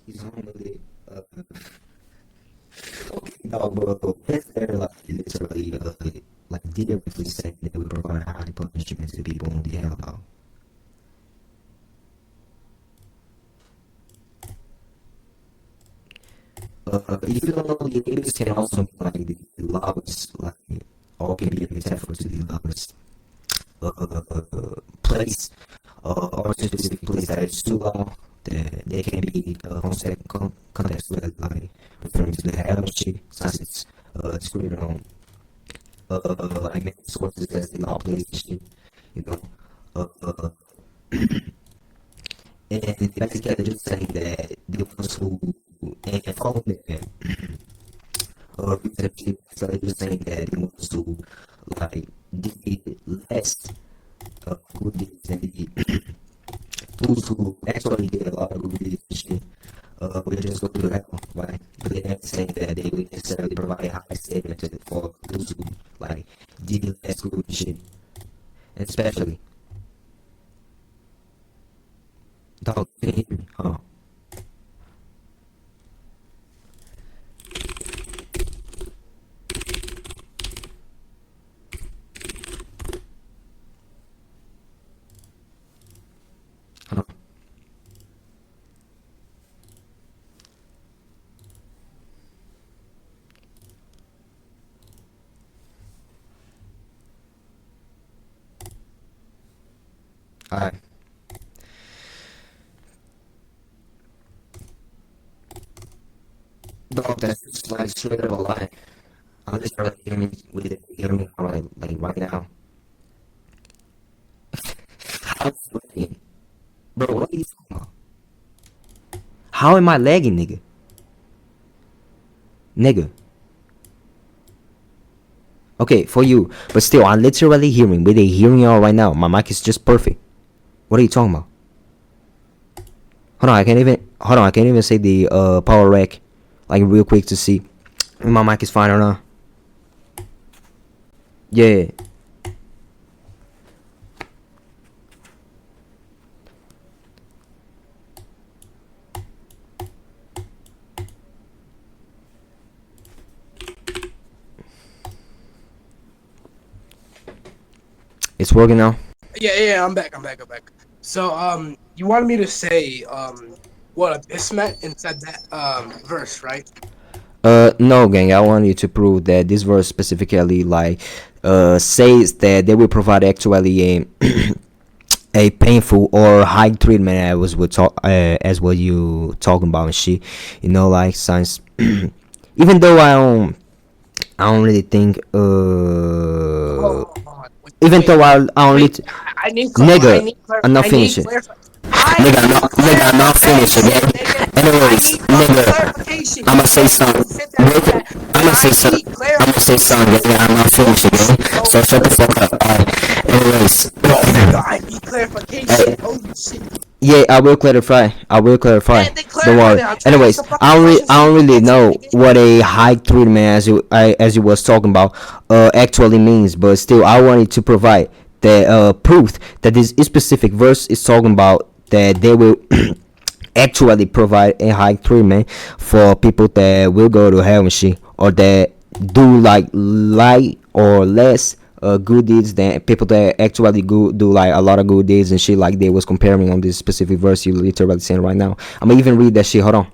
He's home with it. Okay, no, bro. That's there, like, literally, like, directly saying that we provide highly punishment to people on the hell out. If you don't know, the neighbors can also be like the lowest, like, all can be a metaphor to the lowest place, or specific place that is too low. That they can be context with, like, referring to the hierarchy, since it's screwed on like many sources as the law place and shit, you know. Uh, and basically they're just saying that the ones who and follow them research, so they're just saying that the ones who like did less good deeds and the those who actually did a lot of good deeds and shit will just go to hell, right? But they're not saying that they would necessarily provide a high statement for those who like did less good shit, especially. Dog, can you hear me? Huh? Huh? Alright. Dog, that's like straight up a lie. I'm just trying to hear me with it, hear me like right now. I'm sweating. Bro, what are you talking about? How am I lagging, nigga? Nigga. Okay, for you. But still, I'm literally hearing with a hearing y'all right now. My mic is just perfect. What are you talking about? I can't even say the power rack like real quick to see if my mic is fine or not. Yeah. It's working now. Yeah, I'm back. So, you wanted me to say, what Abyss meant inside that, verse, right? No, gang. I want you to prove that this verse specifically, like, says that they will provide actually a a painful or high treatment as what you talking about and shit. You know, like science. Even though I don't really think Hold on. even though I only Wait. I nigga, need clar- I'm not I need finishing. clarif- Nigga, I'm not finished again. I Anyways, need fucking nigga, clarification. I'ma You say can't something. fucking sit there and do that. I need I'ma say clarification. something. Nigga, I'm not finished again. Oh So shut the shit. fuck up. Alright. Anyways, Nigga, I need clarification. hey, Holy shit. yeah, I will clarify. I will clarify. Man, they Don't clarify worry. that. I'm trying to ask Anyways, the fucking question so I you don't can really answer it, know nigga. what a high treatment as you was talking about actually means, but still I wanted to provide the proof that this specific verse is talking about that they will actually provide a high treatment for people that will go to hell and shit, or that do like light or less good deeds than people that actually do like a lot of good deeds and shit like they was comparing on this specific verse you literally saying right now. I'm gonna even read that shit. Hold on.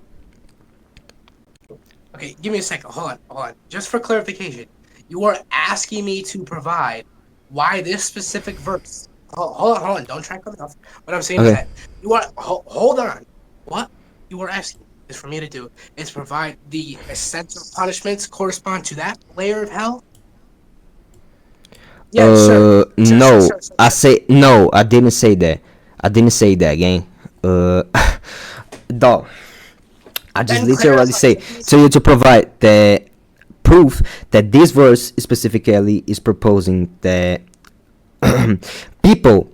Okay, give me a second. Hold on, hold on. Just for clarification, you are asking me to provide why this specific verse. Hold on. Don't try to cut me off. What I'm saying is Okay. that you are. Hold on. What you are asking is for me to do is provide the essential punishments correspond to that layer of hell. Yeah, sure, No. I sure. say no. I didn't say that. I didn't say that, gang. Uh, dog. I just Then literally clarify. say to you to provide the proof that this verse specifically is proposing that people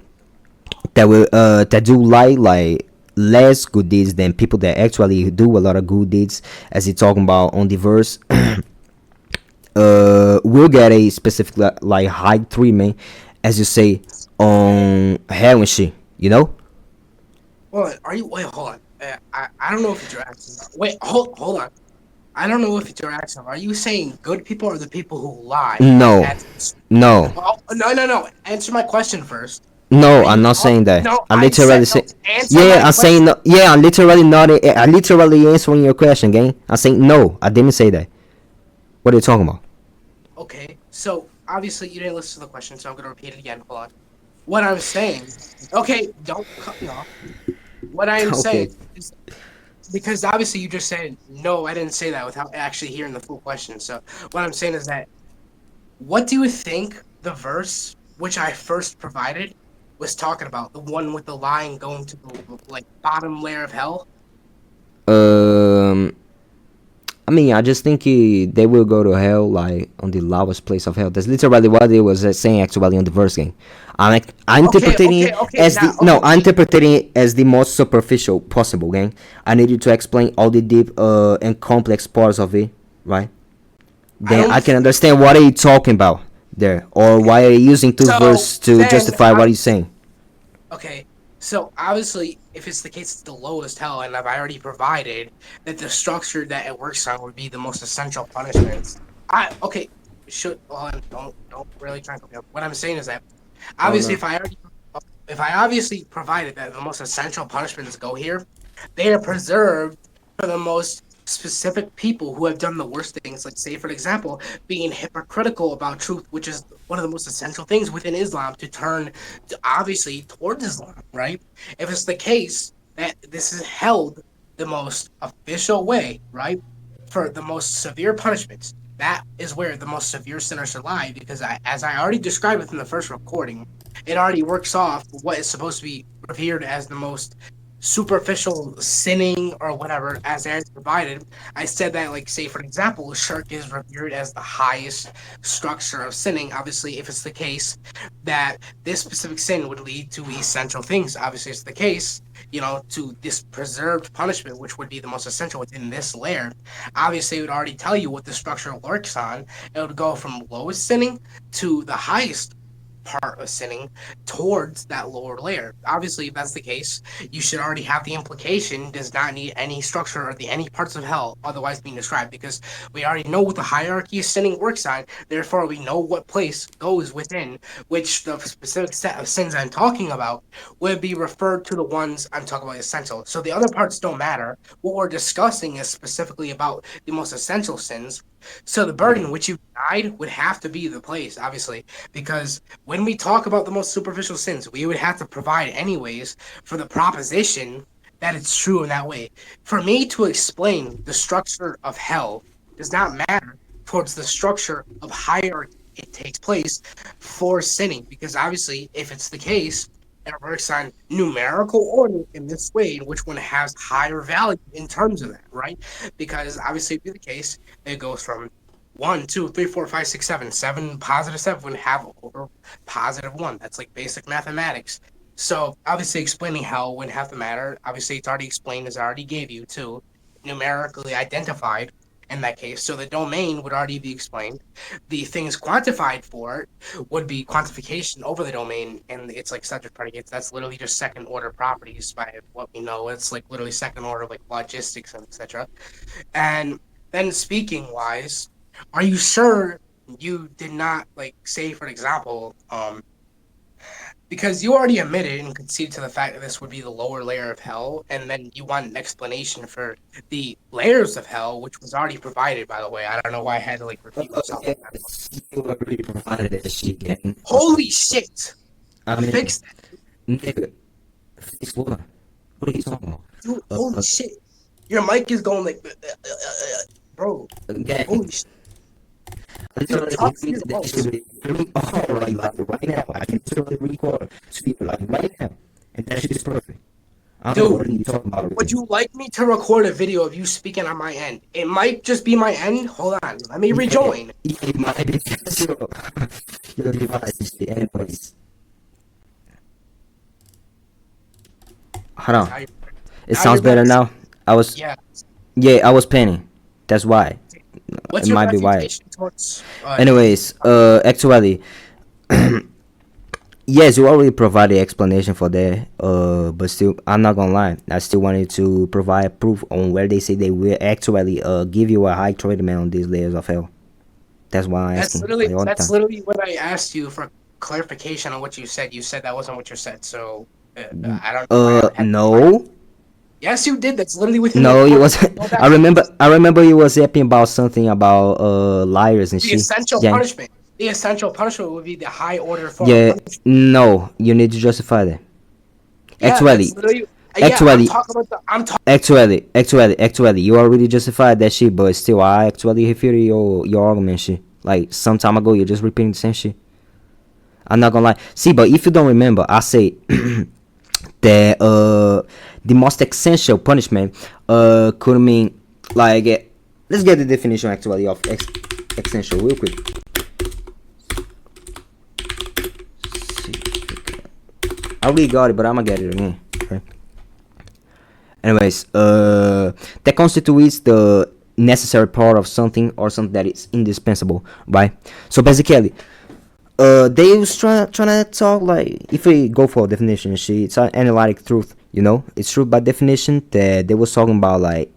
that do like less good deeds than people that actually do a lot of good deeds, as he's talking about on the verse, will get a specific like high treatment, as you say, on hell and shit. You know? Hold on. Are you? Wait, hold on. I don't know if it's your accent. Wait, hold on. I don't know if it's your accent. Are you saying good people or the people who lie? No, As no, oh, no. Answer my question first. Are no. I'm you not saying that. no? I I literally said no. say, Answer yeah. my I'm saying question. no. Yeah. I'm literally not. I literally answering your question, gang. I'm saying no. I didn't say that. What are you talking about? Okay, so obviously you didn't listen to the question, so I'm gonna repeat it again. Hold on. What I'm saying. Okay, don't cut me off. What I am saying Okay. is because obviously you just said no. I didn't say that without actually hearing the full question. So what I'm saying is that what do you think the verse which I first provided was talking about? The one with the line going to the like bottom layer of hell? Um, I mean, I just think they will go to hell, like on the lowest place of hell. That's literally what it was saying actually on the verse game. I'm interpreting it as the no, I'm interpreting it as the most superficial possible, gang. I need you to explain all the deep and complex parts of it, right? I Then don't I can think understand what are you talking about there, or okay. why are you using two So verses to then justify what he's obviously saying. okay. So obviously if it's the case it's the lowest hell and I've already provided that the structure that it works on would be the most essential punishments. I okay, should hold on, don't really try and cut me up. What I'm saying is that Oh obviously no. if I obviously provided that the most essential punishments go here, they are preserved for the most specific people who have done the worst things. Like, say, for example, being hypocritical about truth, which is one of the most essential things within Islam to turn obviously towards Islam, right? If it's the case that this is held the most official way, right, for the most severe punishments, that is where the most severe sinners should lie because as I already described within the first recording, it already works off what is supposed to be revered as the most superficial sinning or whatever as Aaron's provided. I said that, like, say for example, shirk is revered as the highest structure of sinning. Obviously, if it's the case that this specific sin would lead to essential things, obviously it's the case, to this preserved punishment, which would be the most essential within this layer. Obviously, it would already tell you what the structure works on. It would go from lowest sinning to the highest part of sinning towards that lower layer. Obviously, if that's the case, you should already have the implication does not need any structure or the any parts of hell otherwise being described because we already know what the hierarchy of sinning works on. Therefore, we know what place goes within which the specific set of sins I'm talking about would be referred to the ones I'm talking about essential. So the other parts don't matter. What we're discussing is specifically about the most essential sins. So the burden which you denied would have to be the place, obviously, because when we talk about the most superficial sins, we would have to provide anyways for the proposition that it's true in that way. For me to explain the structure of hell does not matter towards the structure of hierarchy it takes place for sinning, because obviously, if it's the case, it works on numerical order in this way, in which one has higher value in terms of that, right? Because obviously, it'd be the case, it goes from 1, 2, 3, 4, 5, 6, 7, 7 positive 7 would have over positive 1. That's like basic mathematics. So obviously explaining how wouldn't have to matter. Obviously it's already explained as I already gave you too, numerically identified in that case. So the domain would already be explained. The things quantified for it would be quantification over the domain, and it's like subject predicates. That's literally just second order properties by what we know. It's like literally second order like logistics and etc. And then speaking wise, are you sure you did not like say, for example, because you already admitted and conceded to the fact that this would be the lower layer of hell, and then you want an explanation for the layers of hell, which was already provided, by the way. I don't know why I had to like repeat myself Yeah, on that. you already provided that shit, gang. Holy shit! I mean, Fix that, nigga, fix what? What are you talking about? dude. Holy shit! Your mic is going like, bro. Gang, Holy shit! I Yo, literally talk to repeated your that boss. shit like right now. I can literally record speak like right now, and that shit is perfect. I don't know Dude, what are you talking about over would there. you like me to record a video of you speaking on my end? It might just be my end. Hold on, let me Yeah, rejoin. it might be your device is the anyways. Hold on. Now you're, It now you're sounds better better. now. I was Yeah. Yeah, I was painting. That's why. What's It your might be why. refutation towards? Anyways, actually, yes, you already provided explanation for that. But still, I'm not gonna lie. I still wanted to provide proof on where they say they will actually give you a high treatment on these layers of hell. That's why I'm That's asking literally like all the that's time. literally what I asked you for clarification on what you said. You said that wasn't what you said, so I don't know why I would have to remind you. No, Yes, you did. That's literally within the no, you recording. was. Go back. I remember you was yapping about something about liars and The shit. essential Gang. punishment. The essential punishment would be the high order form of Yeah, punishment. no, you need to justify that. Yeah, that's Actually, literally. Yeah, I'm actually, talking about the. I'm talking. actually, you already justified that shit, but still, I actually refuted your argument shit. Like some time ago, you're just repeating the same shit. I'm not gonna lie. See, but if you don't remember, I say that the most essential punishment could mean like let's get the definition actually of essential real quick. I already got it, but I'm gonna get it again. Okay. Anyways, that constitutes the necessary part of something or something that is indispensable, right? So basically, they was trying to talk like if we go for a definition, it's an analytic truth, you know, it's true by definition that they was talking about like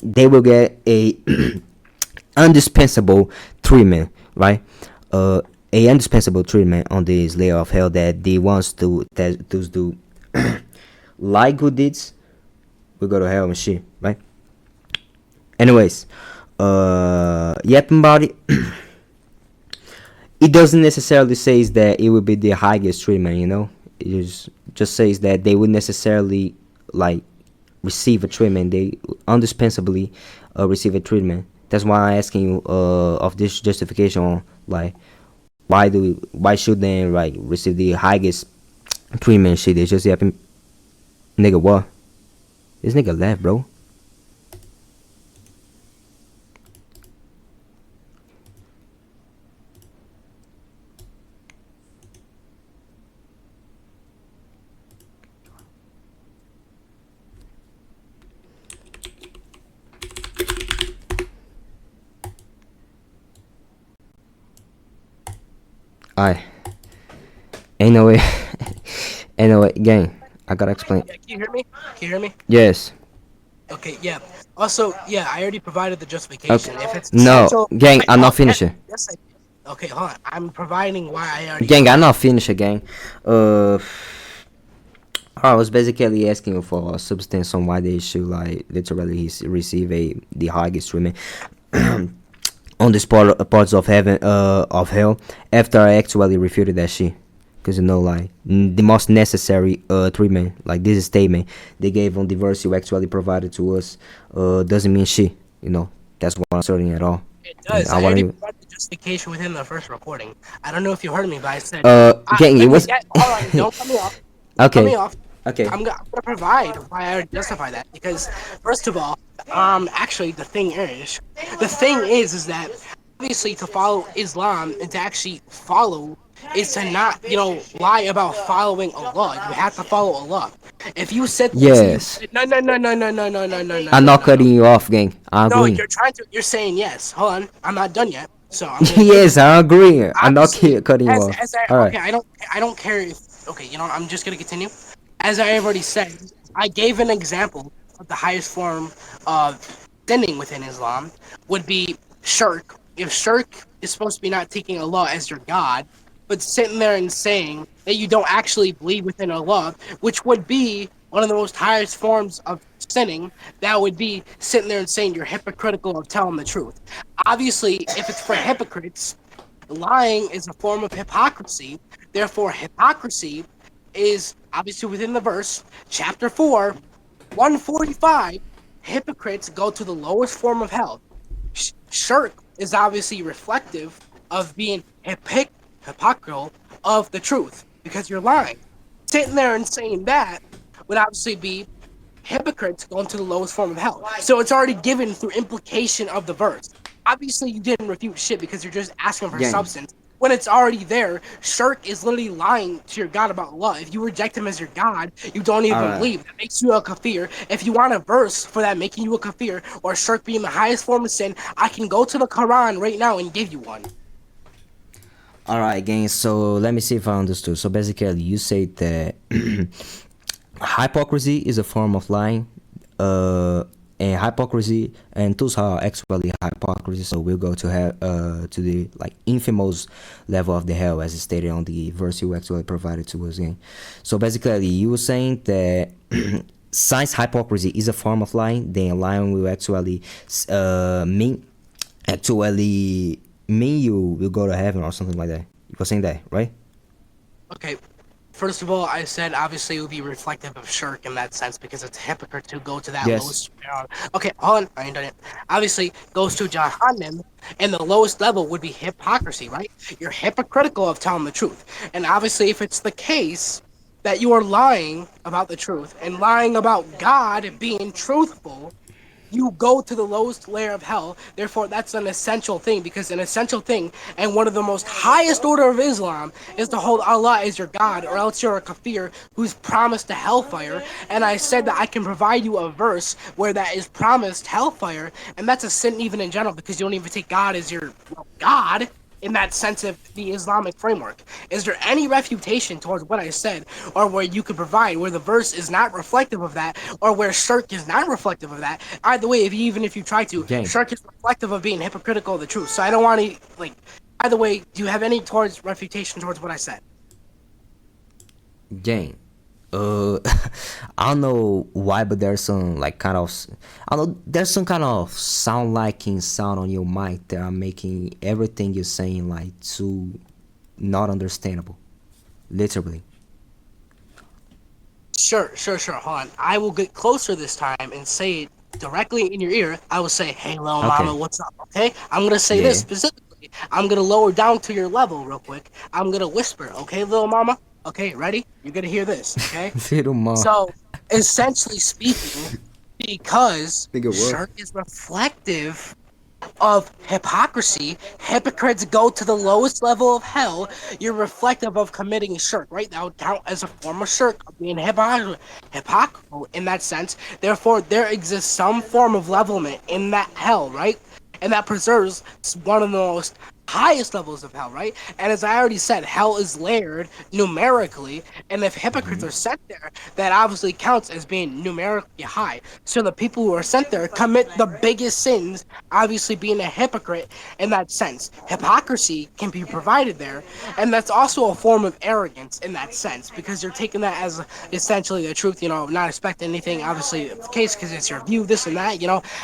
they will get a indispensable treatment, right? A indispensable treatment on this layer of hell that they wants to that those do like good deeds we go to hell and shit, right? Anyways, yapping about it. It doesn't necessarily say that it would be the highest treatment, you know. It just says that they would necessarily like receive a treatment. They indispensably receive a treatment. That's why I'm asking you of this justification on like why should they like receive the highest treatment? Shit, they just yapping. Nigga, what? This nigga left, bro. I ain't no way. Ain't no way, gang. I gotta explain. Yeah, can you hear me? Can you hear me? Yes. Okay, yeah. Also, yeah, I already provided the Okay. justification. If it's No, essential, gang. I'm not yes, finished. yes, I did. Okay, hold on. I'm providing why I already Gang, I'm provided. not finished, gang. Uh, I was basically asking you for a substance on why they should like literally receive the highest treatment on this parts of heaven of hell after I actually refuted that shit. Cause you know like the most necessary treatment like this statement they gave on the verse you actually provided to us doesn't mean shit. You know that's what I'm asserting at all. It And does. I I want already to provided the justification within the first recording. I don't know if you heard me, but I said, gang it was hold on, don't cut me off. Don't cut me okay off. okay I'm gonna provide why I already justify that because, first of all, actually, the thing is that obviously to follow Islam and to actually follow is to not, lie about following Allah. You have to follow Allah. If you said things and you yes no no no no no no no no no no I'm no not no no. cutting you off gang I No, agree. you're saying yes. Hold on, I'm not done yet. So I'm gonna Yes, continue. I agree. I'm not Obviously, cutting you as off. as I All right. okay, I don't care if okay, I'm just gonna continue. As I have already said, I gave an example of the highest form of sinning within Islam would be shirk, if Shirk is supposed to be not taking Allah as your God, but sitting there and saying that you don't actually believe within Allah, which would be one of the most highest forms of sinning, that would be sitting there and saying you're hypocritical of telling the truth. Obviously, if it's for hypocrites, lying is a form of hypocrisy. Therefore, hypocrisy is obviously within the verse, chapter 4, 145. Hypocrites go to the lowest form of hell. Shirk is obviously reflective of being hypocritical of the truth because you're lying. Sitting there and saying that would obviously be hypocrites going to the lowest form of hell. So it's already given through implication of the verse. Obviously, you didn't refute shit because you're just asking for substance. When it's already there, Shirk is literally lying to your God about Allah. If you reject him as your God, you don't even believe. That makes you a kafir. If you want a verse for that making you a kafir, or Shirk being the highest form of sin, I can go to the Quran right now and give you one. Alright, gang, so let me see if I understood. So basically, you say that hypocrisy is a form of lying, and hypocrisy and those are actually hypocrisy. So we'll go to to the like infamous level of the hell, as stated on the verse you actually provided to us, gang. So basically, you were saying that since hypocrisy is a form of lying, then lying will actually mean you will go to heaven or something like that. You were saying that, right? Okay. First of all, I said obviously it would be reflective of Shirk in that sense because it's a hypocrite to go to that lowest. Okay, hold on, I ain't done it. Obviously, goes to Jahannam, and the lowest level would be hypocrisy, right? You're hypocritical of telling the truth. And obviously, if it's the case that you are lying about the truth and lying about God being truthful, you go to the lowest layer of hell. Therefore, that's an essential thing because an essential thing and one of the most highest order of Islam is to hold Allah as your God, or else you're a kafir who's promised to hellfire. And I said that I can provide you a verse where that is promised hellfire, and that's a sin even in general because you don't even take God as your God in that sense of the Islamic framework. Is there any refutation towards what I said, or where you could provide where the verse is not reflective of that, or where Shirk is not reflective of that? Either way, even if you try to, Shirk is reflective of being hypocritical of the truth. So I don't want to either way. Do you have any towards refutation towards what I said? Gang, I don't know why, but there's some like kind of, I don't know, there's some kind of sound on your mic that are making everything you're saying like too not understandable, literally. Sure. Hold on. I will get closer this time and say it directly in your ear. I will say, "Hey, little mama, what's up?" Okay. I'm gonna say this specifically. I'm gonna lower down to your level real quick. I'm gonna whisper. Okay, little mama. Okay, ready? You're gonna hear this. Okay. So, essentially speaking, because Shirk is reflective of hypocrisy, hypocrites go to the lowest level of hell. You're reflective of committing Shirk, right? That would count as a form of Shirk, of being hypocritical in that sense. Therefore, there exists some form of levelment in that hell, right? And that preserves one of the most highest levels of hell, right? And as I already said, hell is layered numerically, and if hypocrites are sent there, that obviously counts as being numerically high. So the people who are sent there commit the biggest sins, obviously being a hypocrite in that sense. Hypocrisy can be provided there, and that's also a form of arrogance in that sense, because you're taking that as essentially the truth, not expecting anything, obviously, the case, because it's your view, this and that,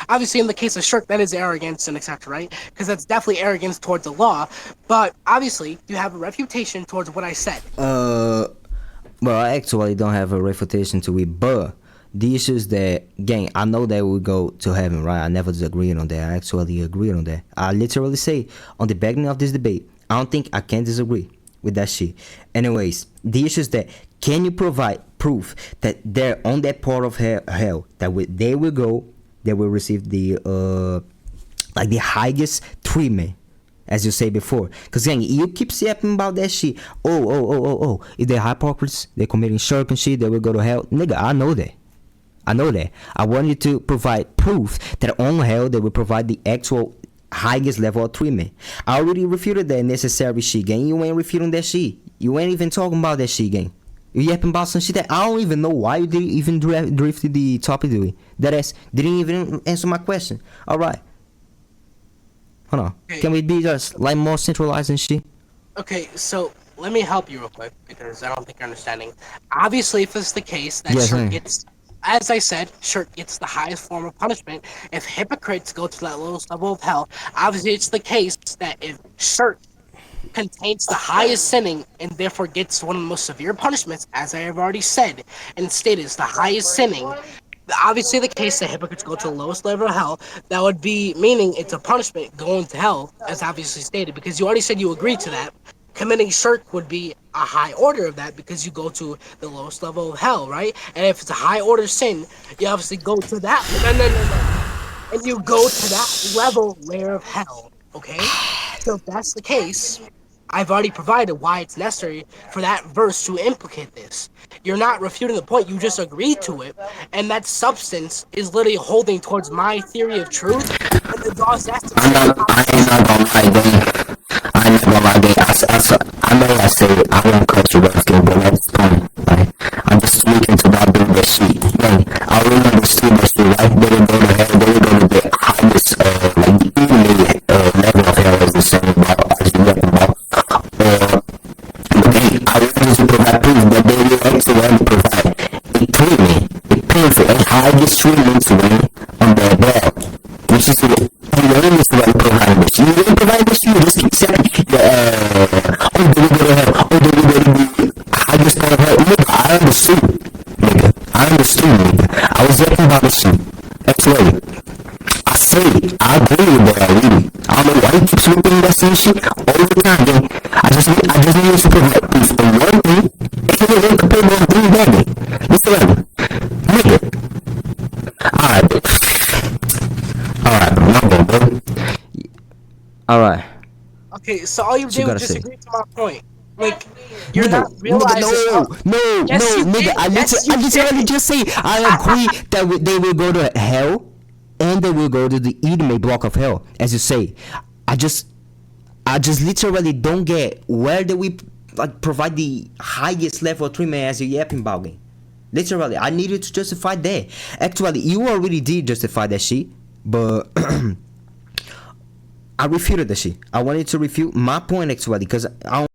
Obviously, in the case of Shirk, that is arrogance and etc., right? Because that's definitely arrogance towards the law, but obviously you have a refutation towards what I said. Well, I actually don't have a refutation to it, but the issue is that, gang, I know that we go to heaven, right? I never disagreed on that. I actually agreed on that. I literally say on the beginning of this debate, I don't think I can disagree with that shit. Anyways, the issue is that can you provide proof that they're on that part of hell that they will go, they will receive the like the highest treatment, as you say before? Because gang, you keep yapping about that shit. Oh. If they're hypocrites, they're committing shirk and shit, they will go to hell. Nigga, I know that. I want you to provide proof that on hell they will provide the actual highest level of treatment. I already refuted that necessary shit, gang. You ain't refuting that shit. You ain't even talking about that shit, gang. You yapping about some shit that I don't even know why you didn't even drifted the topic, dude. That ass didn't even answer my question. Alright. Hold on. Okay. Can we be just like more centralized and shit? Okay, so let me help you real quick because I don't think you're understanding. Obviously, if it's the case that Yes, Shirk ma'am. gets, as I said, Shirk gets the highest form of punishment. If hypocrites go to that lowest level of hell, obviously it's the case that if Shirk contains the highest sinning and therefore gets one of the most severe punishments, as I have already said and stated, is the highest sinning. Obviously, the case that hypocrites go to the lowest level of hell, that would be meaning it's a punishment going to hell, as obviously stated, because you already said you agreed to that. Committing shirk would be a high order of that because you go to the lowest level of hell, right? And if it's a high order sin, you obviously go to that. No. And you go to that level layer of hell, okay? So if that's the case, I've already provided why it's necessary for that verse to implicate this. You're not refuting the point, you just agreed to it, and that substance is literally holding towards my theory of truth, and the audacity. I ain't not gonna lie, gang. I ain't not gonna lie, gang. I know I said I won't cut your words, gang, but that's the point. Like, I'm just speaking to that dude that shit. Gang, I really understood that shit, right? They would go to hell, they would go to the highest, like, even level of hell as the same about, as you talking about. But I wanted to provide proof, but they will actually only provide a treatment, a painful, a highest treatment to me on their bed, which is the only way to provide this. You didn't provide this, you just keep saying, oh, they will go to hell, oh, they will go to the highest part of hell. Look, I understood, nigga. I understood, nigga. I was talking about this shit. Actually, I say it. I agree with that already. I don't know why he keeps repeating that same shit all the time, man. I just need to provide proof for one thing, and then compare one thing that day. Mr. Levin, nigga. Alright, bro. I'm going, bro. Alright. Okay, so all you What did you was gotta just say? agree to my point. Like, you're Nigga, not realizing how... no, Yes, you nigga. did. I Yes, you literally did. just say I agree that they will go to hell, and they will go to the intimate block of hell, as you say. I just literally don't get where do we like provide the highest level of treatment as a yapping about game. Literally, I needed to justify that. Actually, you already did justify that shit, but I refuted the shit. I wanted to refute my point actually because I don't